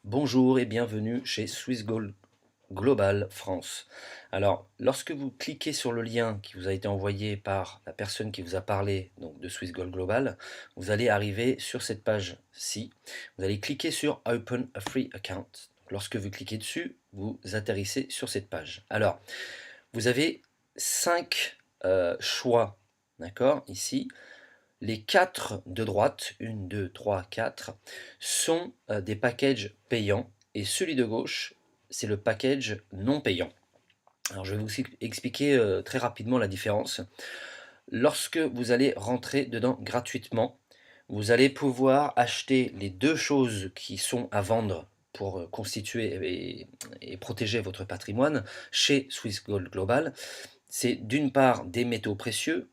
Bonjour et bienvenue chez Swissgold Global France. Alors, lorsque vous cliquez sur le lien qui vous a été envoyé par la personne qui vous a parlé donc de Swissgold Global, vous allez arriver sur cette page-ci. Vous allez cliquer sur Open a Free Account. Lorsque vous cliquez dessus, vous atterrissez sur cette page. Alors, vous avez 5 choix, d'accord, ici. Les 4 de droite, 1, 2, 3, 4, sont des packages payants et celui de gauche, c'est le package non payant. Alors je vais vous expliquer très rapidement la différence. Lorsque vous allez rentrer dedans gratuitement, vous allez pouvoir acheter les deux choses qui sont à vendre pour constituer et protéger votre patrimoine chez Swiss Gold Global. C'est d'une part des métaux précieux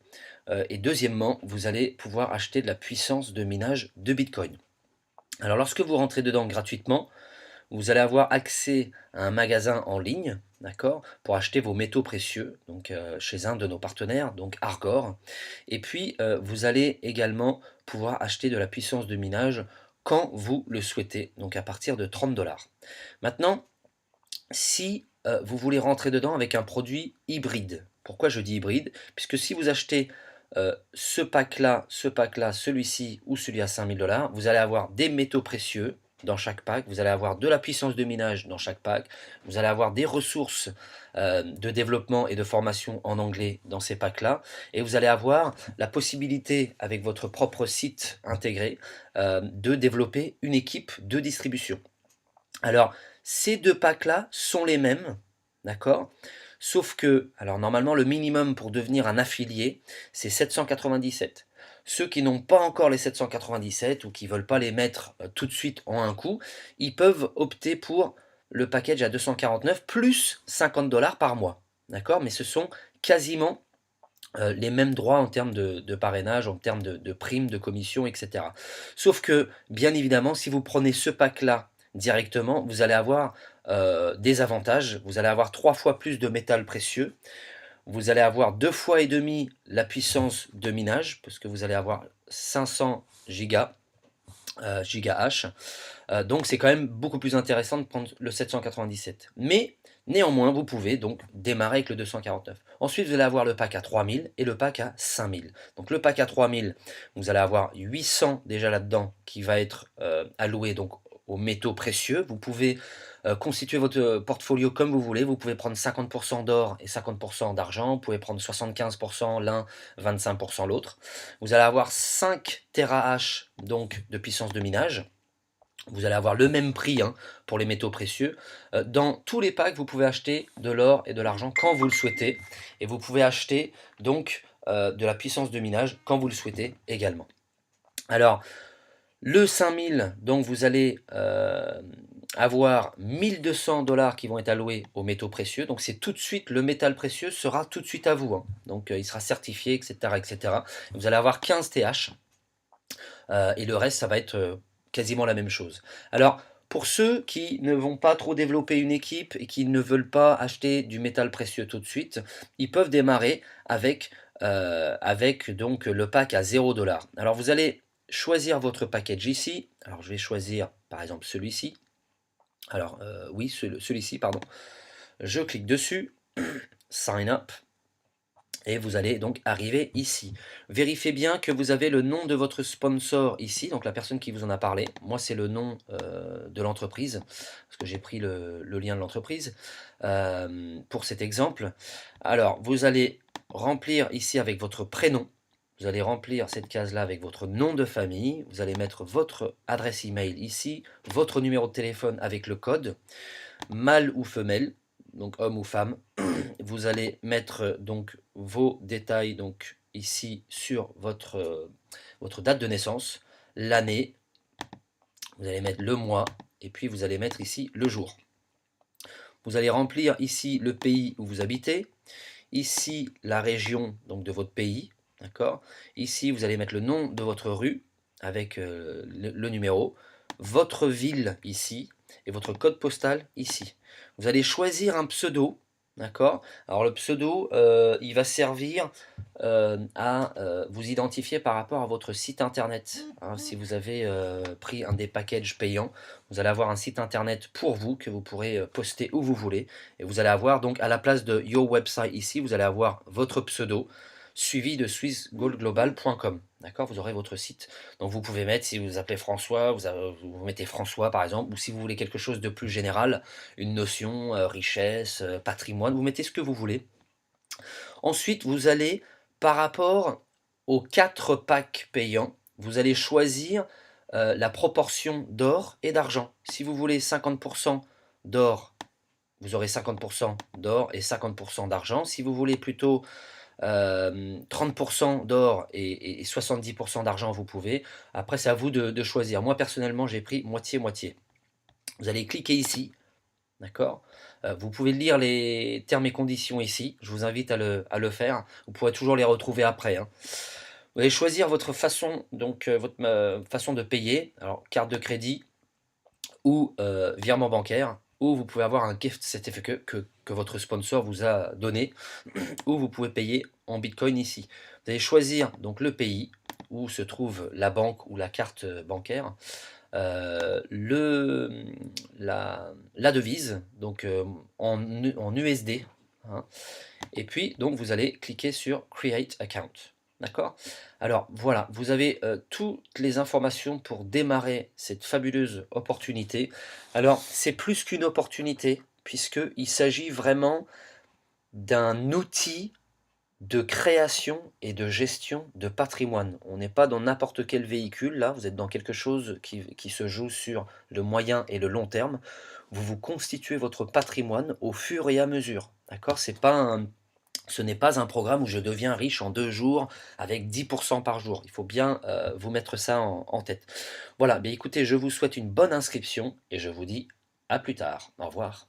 et deuxièmement, vous allez pouvoir acheter de la puissance de minage de Bitcoin. Alors lorsque vous rentrez dedans gratuitement, vous allez avoir accès à un magasin en ligne, d'accord, pour acheter vos métaux précieux, donc chez un de nos partenaires, donc Argor. Et puis vous allez également pouvoir acheter de la puissance de minage quand vous le souhaitez, donc à partir de 30 $. Maintenant, si vous voulez rentrer dedans avec un produit hybride, pourquoi je dis hybride? Puisque si vous achetez ce pack-là, celui-ci ou celui à 5 000 $, vous allez avoir des métaux précieux dans chaque pack, vous allez avoir de la puissance de minage dans chaque pack, vous allez avoir des ressources de développement et de formation en anglais dans ces packs-là, et vous allez avoir la possibilité, avec votre propre site intégré, de développer une équipe de distribution. Alors, ces deux packs-là sont les mêmes, d'accord? Sauf que, alors normalement, le minimum pour devenir un affilié, c'est 797. Ceux qui n'ont pas encore les 797 ou qui ne veulent pas les mettre tout de suite en un coup, ils peuvent opter pour le package à 249 plus 50 $ par mois, d'accord? Mais ce sont quasiment les mêmes droits en termes de parrainage, en termes de primes, de commissions, etc. Sauf que, bien évidemment, si vous prenez ce pack-là directement, vous allez avoir des avantages. Vous allez avoir 3 fois plus de métal précieux. Vous allez avoir 2 fois et demi la puissance de minage, parce que vous allez avoir 500 gigas, gigahash. Donc c'est quand même beaucoup plus intéressant de prendre le 797. Mais néanmoins, vous pouvez donc démarrer avec le 249. Ensuite, vous allez avoir le pack à 3000 et le pack à 5000. Donc le pack à 3000, vous allez avoir 800 déjà là-dedans qui va être alloué donc aux métaux précieux. Vous pouvez constituer votre portfolio comme vous voulez. Vous pouvez prendre 50% d'or et 50% d'argent. Vous pouvez prendre 75% l'un, 25% l'autre. Vous allez avoir 5 terahash donc de puissance de minage. Vous allez avoir le même prix pour les métaux précieux. Dans tous les packs, vous pouvez acheter de l'or et de l'argent quand vous le souhaitez. Et vous pouvez acheter donc de la puissance de minage quand vous le souhaitez également. Alors, le 5000, donc vous allez avoir 1200 $ qui vont être alloués aux métaux précieux. Donc c'est tout de suite, le métal précieux sera tout de suite à vous. Donc il sera certifié, etc., etc. Vous allez avoir 15 TH. Et le reste, ça va être quasiment la même chose. Alors, pour ceux qui ne vont pas trop développer une équipe et qui ne veulent pas acheter du métal précieux tout de suite, ils peuvent démarrer avec donc le pack à 0 $. Alors, vous allez choisir votre package ici. Alors, je vais choisir par exemple celui-ci. Alors, oui, celui-ci, pardon. Je clique dessus, Sign Up. Et vous allez donc arriver ici. Vérifiez bien que vous avez le nom de votre sponsor ici, donc la personne qui vous en a parlé. Moi, c'est le nom de l'entreprise, parce que j'ai pris le lien de l'entreprise pour cet exemple. Alors, vous allez remplir ici avec votre prénom. Vous allez remplir cette case-là avec votre nom de famille. Vous allez mettre votre adresse email ici, votre numéro de téléphone avec le code, mâle ou femelle, donc homme ou femme. Vous allez mettre donc vos détails donc ici sur votre date de naissance, l'année, vous allez mettre le mois et puis vous allez mettre ici le jour. Vous allez remplir ici le pays où vous habitez, ici la région donc de votre pays, d'accord. Ici vous allez mettre le nom de votre rue avec le numéro, votre ville ici et votre code postal ici. Vous allez choisir un pseudo. D'accord? Alors le pseudo, il va servir, à, vous identifier par rapport à votre site internet, hein. Si vous avez, pris un des packages payants, vous allez avoir un site internet pour vous que vous pourrez, poster où vous voulez et vous allez avoir donc à la place de Your Website ici, vous allez avoir votre pseudo suivi de swissgoldglobal.com. D'accord? Vous aurez votre site. Donc vous pouvez mettre, si vous vous appelez François, vous mettez François par exemple, ou si vous voulez quelque chose de plus général, une notion, richesse, patrimoine, vous mettez ce que vous voulez. Ensuite, vous allez, par rapport aux 4 packs payants, vous allez choisir, la proportion d'or et d'argent. Si vous voulez 50 d'or, vous aurez 50 d'or et 50 d'argent. Si vous voulez plutôt 30 d'or et 70 d'argent, vous pouvez. Après, c'est à vous de choisir. Moi, personnellement, j'ai pris moitié-moitié. Vous allez cliquer ici, d'accord? Vous pouvez lire les termes et conditions ici. Je vous invite à le faire. Vous pourrez toujours les retrouver après, hein. Vous allez choisir votre façon, donc votre façon de payer. Alors, carte de crédit ou virement bancaire, ou vous pouvez avoir un gift certificate que votre sponsor vous a donné, ou vous pouvez payer en bitcoin ici. Vous allez choisir donc le pays où se trouve la banque ou la carte bancaire, la devise, donc en USD, hein. Et puis donc vous allez cliquer sur Create Account. D'accord? Alors voilà, vous avez toutes les informations pour démarrer cette fabuleuse opportunité. Alors c'est plus qu'une opportunité, puisqu'il s'agit vraiment d'un outil de création et de gestion de patrimoine. On n'est pas dans n'importe quel véhicule, là, vous êtes dans quelque chose qui se joue sur le moyen et le long terme. Vous vous constituez votre patrimoine au fur et à mesure. D'accord? Ce n'est pas un programme où je deviens riche en 2 jours avec 10% par jour. Il faut bien vous mettre ça en tête. Voilà, bien écoutez, je vous souhaite une bonne inscription et je vous dis à plus tard. Au revoir.